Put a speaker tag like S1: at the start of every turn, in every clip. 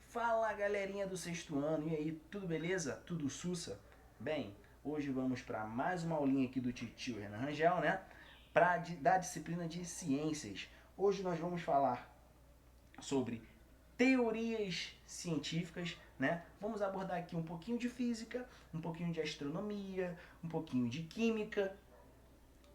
S1: Fala galerinha do sexto ano, e aí, tudo beleza? Tudo sussa? Bem, hoje vamos para mais uma aulinha aqui do titio Renan Rangel, né? Da disciplina de ciências. Hoje nós vamos falar sobre teorias científicas, né? Vamos abordar aqui um pouquinho de física, um pouquinho de astronomia, um pouquinho de química,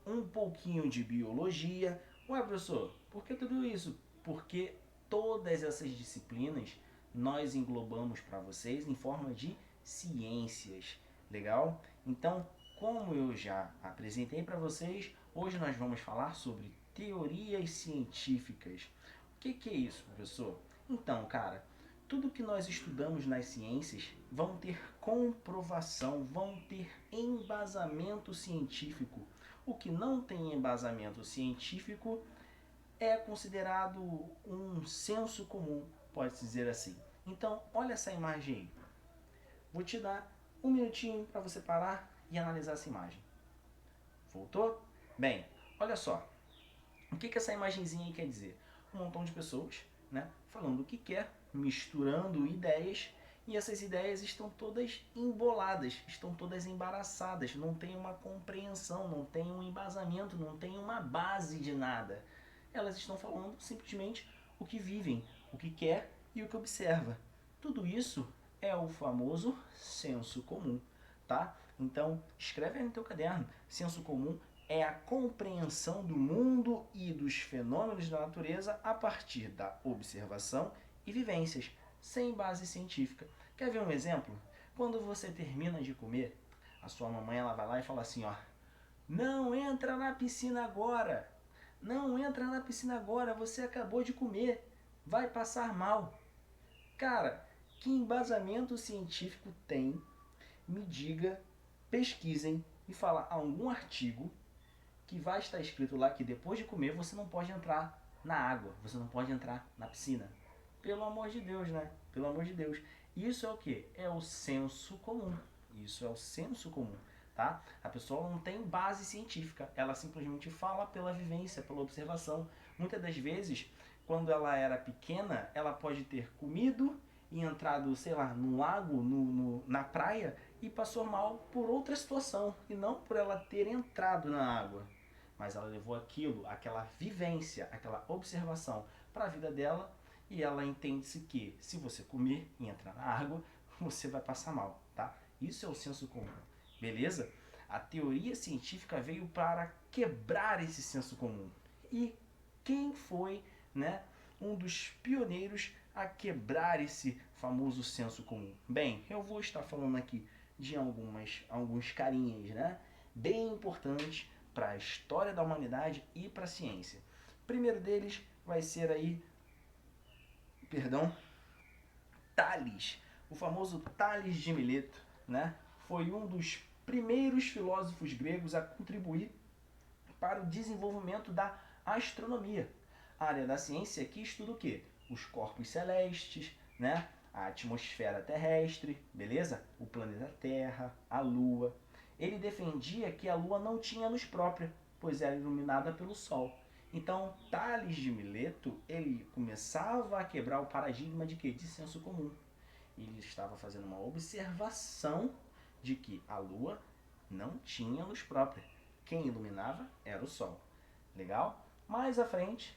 S1: um pouquinho de biologia. Ué, professor, por que tudo isso? Porque todas essas disciplinas nós englobamos para vocês em forma de ciências. Legal? Então, como eu já apresentei para vocês, hoje nós vamos falar sobre teorias científicas. O que é isso, professor? Então, cara, tudo que nós estudamos nas ciências vão ter comprovação, vão ter embasamento científico. O que não tem embasamento científico é considerado um senso comum, pode-se dizer assim. Então, olha essa imagem aí. Vou te dar um minutinho para você parar e analisar essa imagem. Voltou? Bem, olha só. O que essa imagenzinha aí quer dizer? Um montão de pessoas, né, falando o que quer, misturando ideias, e essas ideias estão todas emboladas, estão todas embaraçadas, não tem uma compreensão, não tem um embasamento, não tem uma base de nada. Elas estão falando simplesmente o que vivem, o que quer e o que observa. Tudo isso é o famoso senso comum, tá? Então, escreve aí no teu caderno. Senso comum é a compreensão do mundo e dos fenômenos da natureza a partir da observação e vivências, sem base científica. Quer ver um exemplo? Quando você termina de comer, a sua mamãe ela vai lá e fala assim, ó: não entra na piscina agora. Não entra na piscina agora, você acabou de comer. Vai passar mal. Cara, que embasamento científico tem? Me diga, pesquisem e fala algum artigo que vai estar escrito lá que depois de comer você não pode entrar na água, você não pode entrar na piscina. Pelo amor de Deus, né? Pelo amor de Deus. Isso é o que? É o senso comum. Isso é o senso comum, tá? A pessoa não tem base científica, ela simplesmente fala pela vivência, pela observação. Muitas das vezes, quando ela era pequena, ela pode ter comido e entrado, sei lá, no lago, na praia e passou mal por outra situação e não por ela ter entrado na água. Mas ela levou aquilo, aquela vivência, aquela observação para a vida dela e ela entende-se que se você comer e entrar na água, você vai passar mal, tá? Isso é o senso comum, beleza? A teoria científica veio para quebrar esse senso comum. E quem foi, né, um dos pioneiros a quebrar esse famoso senso comum? Bem, eu vou estar falando aqui de alguns carinhas, né, bem importantes para a história da humanidade e para a ciência. O primeiro deles vai ser aí, Tales, o famoso Tales de Mileto, né? Foi um dos primeiros filósofos gregos a contribuir para o desenvolvimento da astronomia. A área da ciência que estuda o quê? Os corpos celestes, né? A atmosfera terrestre, beleza? O planeta Terra, a Lua. Ele defendia que a Lua não tinha luz própria, pois era iluminada pelo Sol. Então, Tales de Mileto, ele começava a quebrar o paradigma de quê? De senso comum. Ele estava fazendo uma observação de que a Lua não tinha luz própria. Quem iluminava era o Sol. Legal? Mais à frente,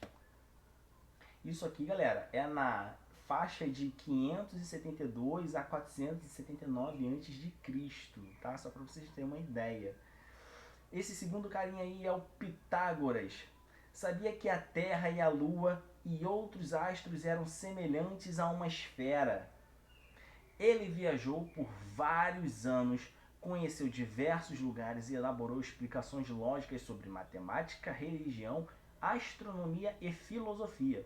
S1: isso aqui, galera, é na faixa de 572 a 479 a.C., tá? Só para vocês terem uma ideia. Esse segundo carinha aí é o Pitágoras. Sabia que a Terra e a Lua e outros astros eram semelhantes a uma esfera. Ele viajou por vários anos, conheceu diversos lugares e elaborou explicações lógicas sobre matemática, religião, astronomia e filosofia.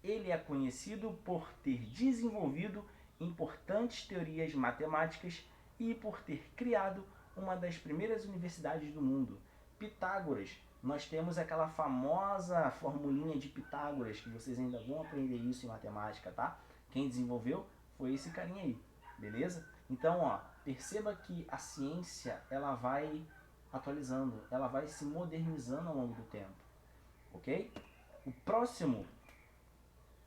S1: Ele é conhecido por ter desenvolvido importantes teorias matemáticas e por ter criado uma das primeiras universidades do mundo. Pitágoras, nós temos aquela famosa formulinha de Pitágoras, que vocês ainda vão aprender isso em matemática, tá? Quem desenvolveu foi esse carinha aí, beleza? Então, ó, perceba que a ciência, ela vai atualizando, ela vai se modernizando ao longo do tempo, ok? O próximo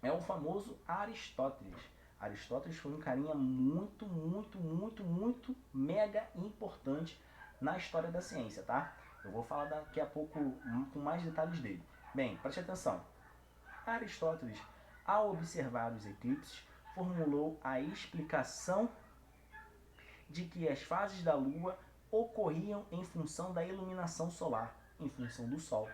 S1: é o famoso Aristóteles. Aristóteles foi um carinha muito, muito, muito, muito mega importante na história da ciência, tá? Eu vou falar daqui a pouco com mais detalhes dele. Bem, preste atenção. Aristóteles, ao observar os eclipses, formulou a explicação de que as fases da Lua ocorriam em função da iluminação solar, em função do Sol.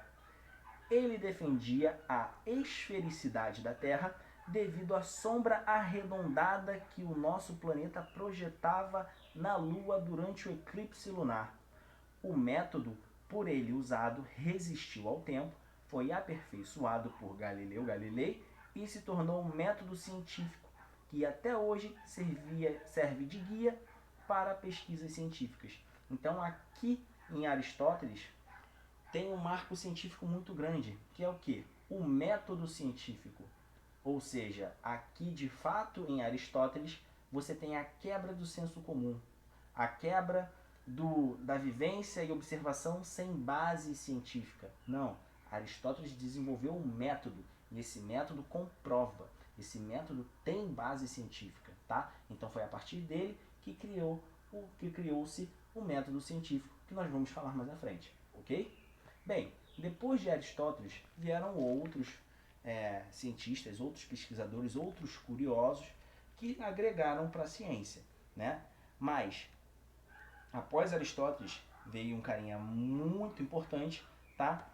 S1: Ele defendia a esfericidade da Terra devido à sombra arredondada que o nosso planeta projetava na Lua durante o eclipse lunar. O método por ele usado resistiu ao tempo, foi aperfeiçoado por Galileu Galilei e se tornou um método científico que até hoje serve de guia para pesquisas científicas. Então aqui em Aristóteles tem um marco científico muito grande, que é o quê? O método científico. Ou seja, aqui de fato em Aristóteles você tem a quebra do senso comum, a quebra da vivência e observação sem base científica. Não, Aristóteles desenvolveu um método, e esse método comprova, esse método tem base científica, tá? Então foi a partir dele que criou-se o método científico, que nós vamos falar mais à frente, ok? Bem, depois de Aristóteles vieram outros cientistas, outros pesquisadores, outros curiosos que agregaram para a ciência, né? Mas após Aristóteles veio um carinha muito importante, tá?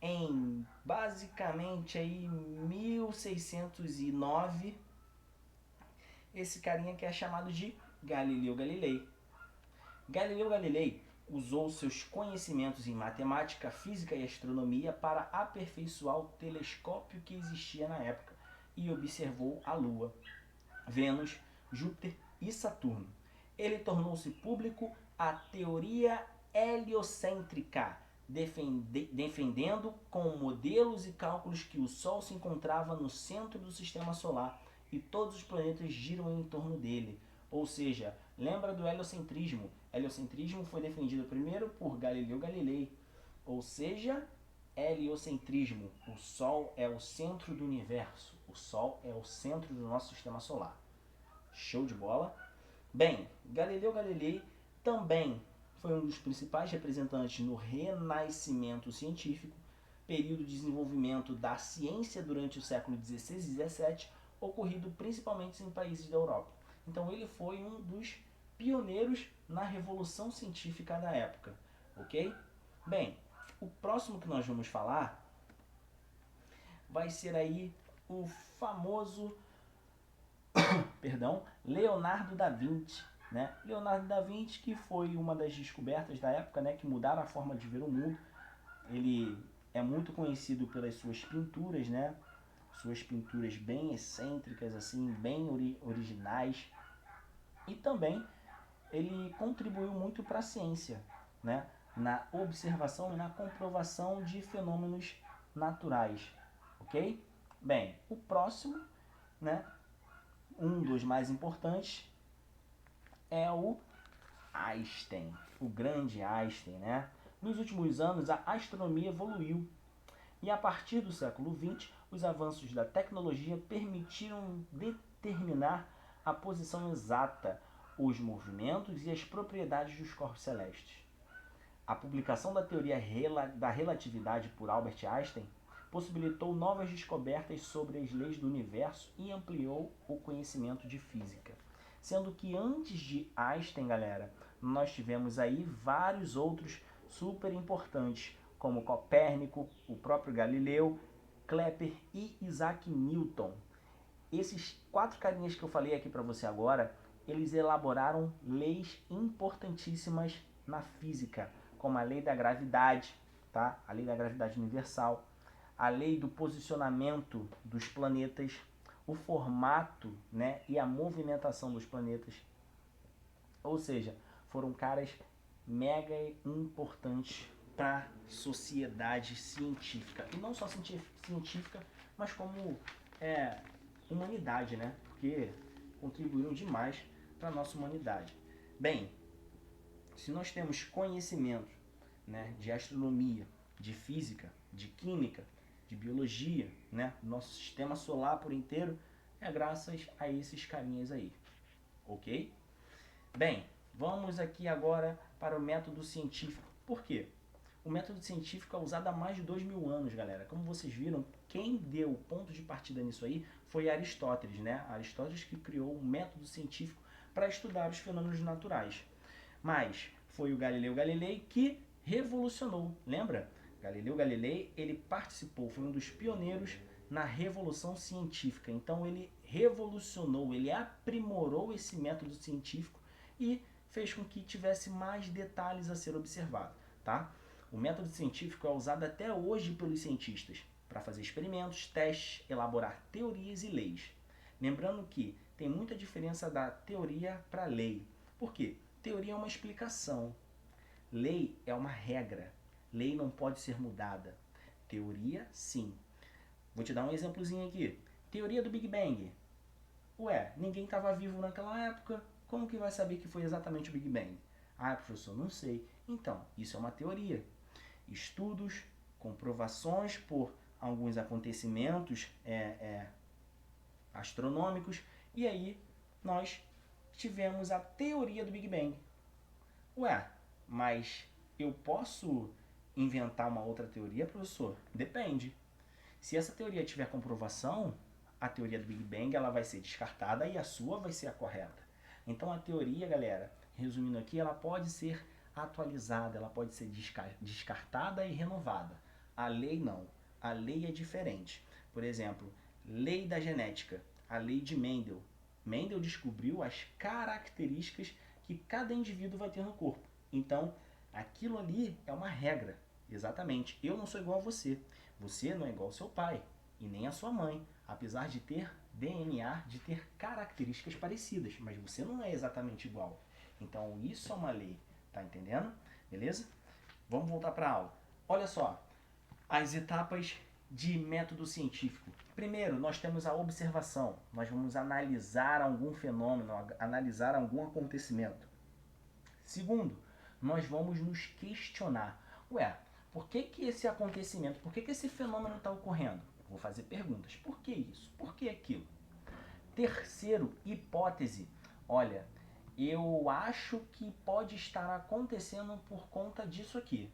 S1: Em basicamente aí 1609, esse carinha que é chamado de Galileu Galilei. Galileu Galilei usou seus conhecimentos em matemática, física e astronomia para aperfeiçoar o telescópio que existia na época e observou a Lua, Vênus, Júpiter e Saturno. Ele tornou-se público a teoria heliocêntrica, defendendo com modelos e cálculos que o Sol se encontrava no centro do sistema solar e todos os planetas giram em torno dele. Ou seja, lembra do heliocentrismo? Heliocentrismo foi defendido primeiro por Galileu Galilei. Ou seja, heliocentrismo. O Sol é o centro do universo. O Sol é o centro do nosso sistema solar. Show de bola? Bem, Galileu Galilei também foi um dos principais representantes no Renascimento científico, período de desenvolvimento da ciência durante o século XVI e XVII, ocorrido principalmente em países da Europa. Então ele foi um dos pioneiros na revolução científica da época, ok? Bem, o próximo que nós vamos falar vai ser aí o famoso Leonardo da Vinci, né? Leonardo da Vinci, que foi uma das descobertas da época, né, que mudaram a forma de ver o mundo. Ele é muito conhecido pelas suas pinturas, né? Suas pinturas bem excêntricas, assim, bem originais. E também ele contribuiu muito para a ciência, né? Na observação e na comprovação de fenômenos naturais, ok? Bem, o próximo, né? Um dos mais importantes é o Einstein, o grande Einstein, né? Nos últimos anos, a astronomia evoluiu e a partir do século XX, os avanços da tecnologia permitiram determinar a posição exata, os movimentos e as propriedades dos corpos celestes. A publicação da teoria da relatividade por Albert Einstein possibilitou novas descobertas sobre as leis do universo e ampliou o conhecimento de física. Sendo que antes de Einstein, galera, nós tivemos aí vários outros super importantes, como Copérnico, o próprio Galileu, Kepler e Isaac Newton. Esses 4 carinhas que eu falei aqui para você agora, eles elaboraram leis importantíssimas na física, como a lei da gravidade, tá? A lei da gravidade universal, a lei do posicionamento dos planetas, o formato, né, e a movimentação dos planetas. Ou seja, foram caras mega importantes para a sociedade científica. E não só científica, mas como humanidade, né? Porque contribuíram demais para a nossa humanidade. Bem, se nós temos conhecimento, né, de astronomia, de física, de química, de biologia, né, do nosso sistema solar por inteiro, É graças a esses carinhas aí, ok? Bem, vamos aqui agora para o método científico. Por quê? O método científico é usado há mais de 2000 anos, galera. Como vocês viram, quem deu o ponto de partida nisso aí foi Aristóteles, né? Aristóteles que criou o método científico para estudar os fenômenos naturais. Mas foi o Galileu Galilei que revolucionou, lembra? Galileu Galilei, ele participou, foi um dos pioneiros na revolução científica. Então ele revolucionou, ele aprimorou esse método científico e fez com que tivesse mais detalhes a ser observado, tá? O método científico é usado até hoje pelos cientistas para fazer experimentos, testes, elaborar teorias e leis. Lembrando que tem muita diferença da teoria para a lei. Por quê? Teoria é uma explicação, lei é uma regra. Lei não pode ser mudada. Teoria, sim. Vou te dar um exemplozinho aqui. Teoria do Big Bang. Ué, ninguém estava vivo naquela época. Como que vai saber que foi exatamente o Big Bang? Ah, professor, não sei. Então, isso é uma teoria. Estudos, comprovações por alguns acontecimentos astronômicos. E aí, nós tivemos a teoria do Big Bang. Ué, mas eu posso inventar uma outra teoria, professor? Depende. Se essa teoria tiver comprovação, a teoria do Big Bang ela vai ser descartada e a sua vai ser a correta. Então a teoria, galera, resumindo aqui, ela pode ser atualizada, ela pode ser descartada e renovada. A lei não. A lei é diferente. Por exemplo, lei da genética, a lei de Mendel. Mendel descobriu as características que cada indivíduo vai ter no corpo. Então, aquilo ali é uma regra. Exatamente. Eu não sou igual a você. Você não é igual ao seu pai e nem a sua mãe, apesar de ter DNA, de ter características parecidas, mas você não é exatamente igual. Então, isso é uma lei. Tá entendendo? Beleza? Vamos voltar para a aula. Olha só, as etapas de método científico. Primeiro, nós temos a observação. Nós vamos analisar algum fenômeno, analisar algum acontecimento. Segundo, nós vamos nos questionar. Ué, por que esse acontecimento, por que esse fenômeno está ocorrendo? Vou fazer perguntas. Por que isso? Por que aquilo? Terceiro, hipótese. Olha, eu acho que pode estar acontecendo por conta disso aqui.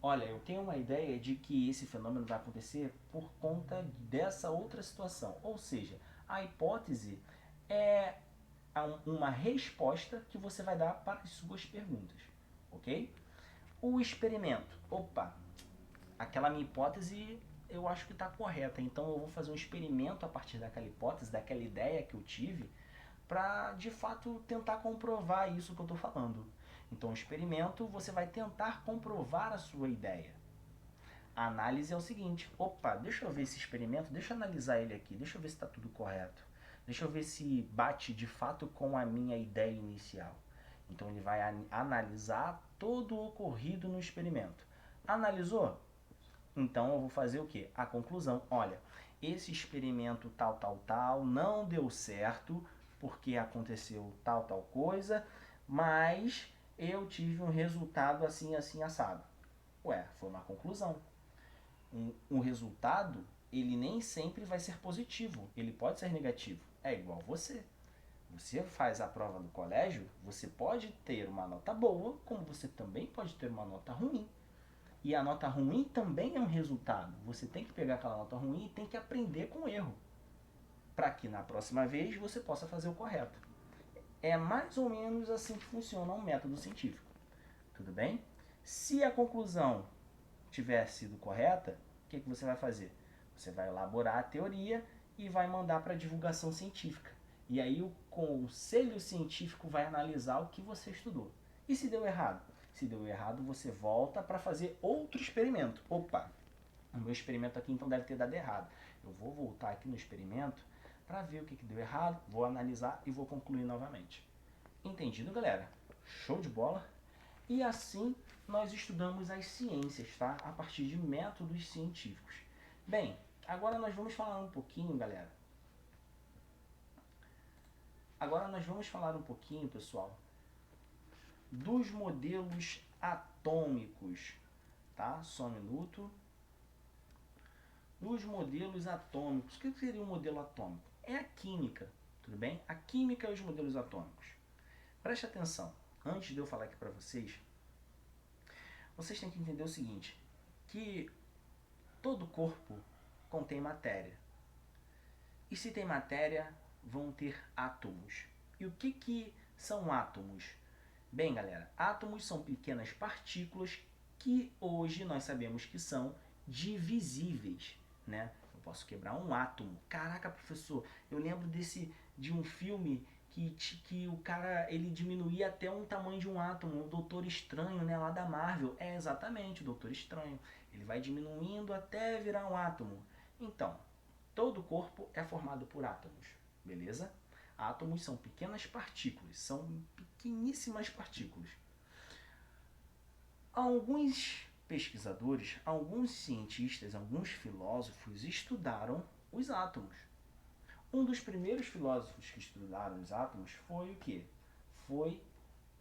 S1: Olha, eu tenho uma ideia de que esse fenômeno vai acontecer por conta dessa outra situação. Ou seja, a hipótese é uma resposta que você vai dar para as suas perguntas, ok? O experimento. Opa, aquela minha hipótese eu acho que está correta, então eu vou fazer um experimento a partir daquela hipótese, daquela ideia que eu tive, para de fato tentar comprovar isso que eu estou falando. Então, o experimento, você vai tentar comprovar a sua ideia. A análise é o seguinte: opa, deixa eu ver esse experimento, deixa eu analisar ele aqui, deixa eu ver se está tudo correto. Deixa eu ver se bate de fato com a minha ideia inicial. Então, ele vai analisar todo o ocorrido no experimento. Analisou? Então, eu vou fazer o quê? A conclusão. Olha, esse experimento tal, não deu certo, porque aconteceu tal coisa, mas eu tive um resultado assim, assado. Ué, foi uma conclusão. Um resultado, ele nem sempre vai ser positivo, ele pode ser negativo. É igual você. Você faz a prova do colégio, você pode ter uma nota boa, como você também pode ter uma nota ruim. E a nota ruim também é um resultado. Você tem que pegar aquela nota ruim e tem que aprender com o erro, para que na próxima vez você possa fazer o correto. É mais ou menos assim que funciona um método científico. Tudo bem? Se a conclusão tiver sido correta, o que você vai fazer? Você vai elaborar a teoria e vai mandar para a divulgação científica. E aí o conselho científico vai analisar o que você estudou. E se deu errado? Se deu errado, você volta para fazer outro experimento. Opa, o meu experimento aqui então deve ter dado errado. Eu vou voltar aqui no experimento para ver o que deu errado, vou analisar e vou concluir novamente. Entendido, galera? Show de bola? E assim nós estudamos as ciências, tá? A partir de métodos científicos. Bem, agora nós vamos falar um pouquinho, galera. Agora nós vamos falar um pouquinho, pessoal, dos modelos atômicos, tá? Só um minuto. Dos modelos atômicos. O que seria um modelo atômico? é a química, tudo bem? A química e os modelos atômicos. Preste atenção, antes de eu falar aqui para vocês têm que entender o seguinte, que todo corpo contém matéria. E se tem matéria, vão ter átomos. E o que são átomos? Bem, galera, átomos são pequenas partículas que hoje nós sabemos que são divisíveis, né? Eu posso quebrar um átomo. Caraca, professor, eu lembro de um filme que o cara ele diminuía até um tamanho de um átomo, o Doutor Estranho, né, lá da Marvel. É exatamente o Doutor Estranho. Ele vai diminuindo até virar um átomo. Então, todo corpo é formado por átomos, beleza? Átomos são pequenas partículas, são pequeníssimas partículas. Alguns pesquisadores, alguns cientistas, alguns filósofos estudaram os átomos. Um dos primeiros filósofos que estudaram os átomos foi o quê? Foi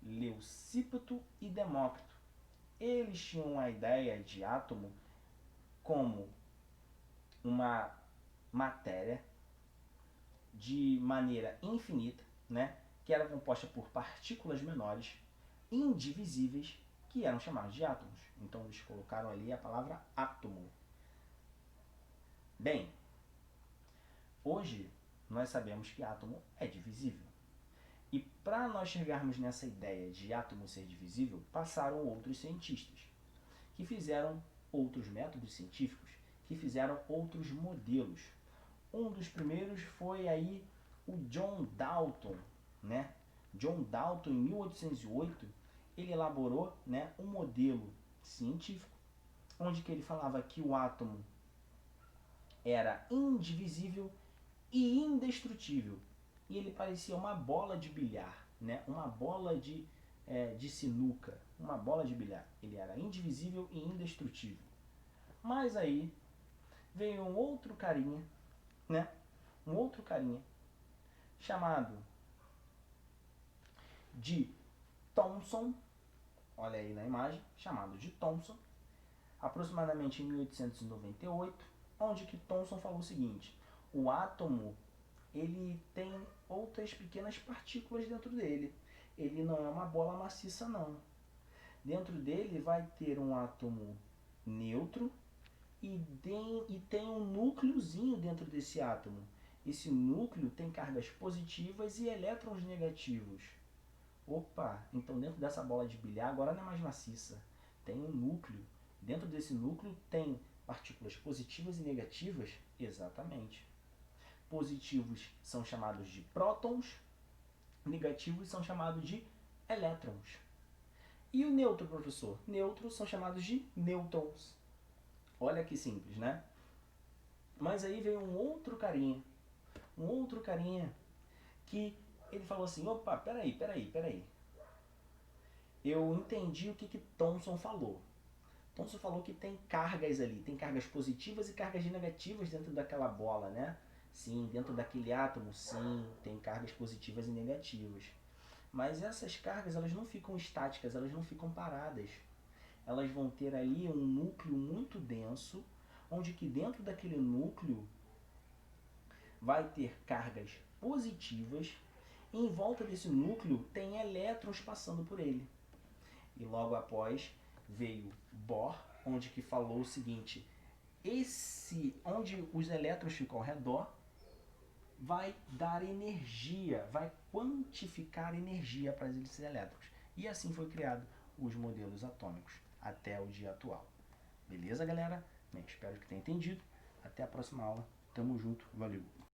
S1: Leucípito e Demócrito. Eles tinham a ideia de átomo como uma matéria de maneira infinita, né? Que era composta por partículas menores, indivisíveis, que eram chamados de átomos. Então eles colocaram ali a palavra átomo. Bem, hoje nós sabemos que átomo é divisível. E para nós chegarmos nessa ideia de átomo ser divisível, passaram outros cientistas, que fizeram outros métodos científicos, que fizeram outros modelos. Um dos primeiros foi aí o John Dalton, né? John Dalton, em 1808, ele elaborou, né, um modelo científico, onde que ele falava que o átomo era indivisível e indestrutível. E ele parecia uma bola de bilhar, né? Uma bola de sinuca, uma bola de bilhar. Ele era indivisível e indestrutível. Mas aí veio um outro carinha, né? Um outro carinha chamado de Thomson, olha aí na imagem, chamado de Thomson, aproximadamente em 1898, onde que Thomson falou o seguinte: o átomo ele tem outras pequenas partículas dentro dele. Ele não é uma bola maciça, não. Dentro dele vai ter um átomo neutro e tem um núcleozinho dentro desse átomo. Esse núcleo tem cargas positivas e elétrons negativos. Opa, então dentro dessa bola de bilhar agora não é mais maciça. Tem um núcleo. Dentro desse núcleo tem partículas positivas e negativas? Exatamente. Positivos são chamados de prótons, negativos são chamados de elétrons. E o neutro, professor? Neutros são chamados de nêutrons. Olha que simples, né? Mas aí veio um outro carinha que ele falou assim: opa, peraí. Eu entendi o que Thomson falou. Thomson falou que tem cargas ali, tem cargas positivas e cargas negativas dentro daquela bola, né? Sim, dentro daquele átomo, sim, tem cargas positivas e negativas. Mas essas cargas, elas não ficam estáticas, elas não ficam paradas. Elas vão ter ali um núcleo muito denso, onde que dentro daquele núcleo vai ter cargas positivas e em volta desse núcleo tem elétrons passando por ele. E logo após veio Bohr, onde que falou o seguinte: onde os elétrons ficam ao redor vai dar energia, vai quantificar energia para esses elétrons. E assim foi criado os modelos atômicos até o dia atual. Beleza, galera? Bem, espero que tenha entendido. Até a próxima aula. Tamo junto. Valeu!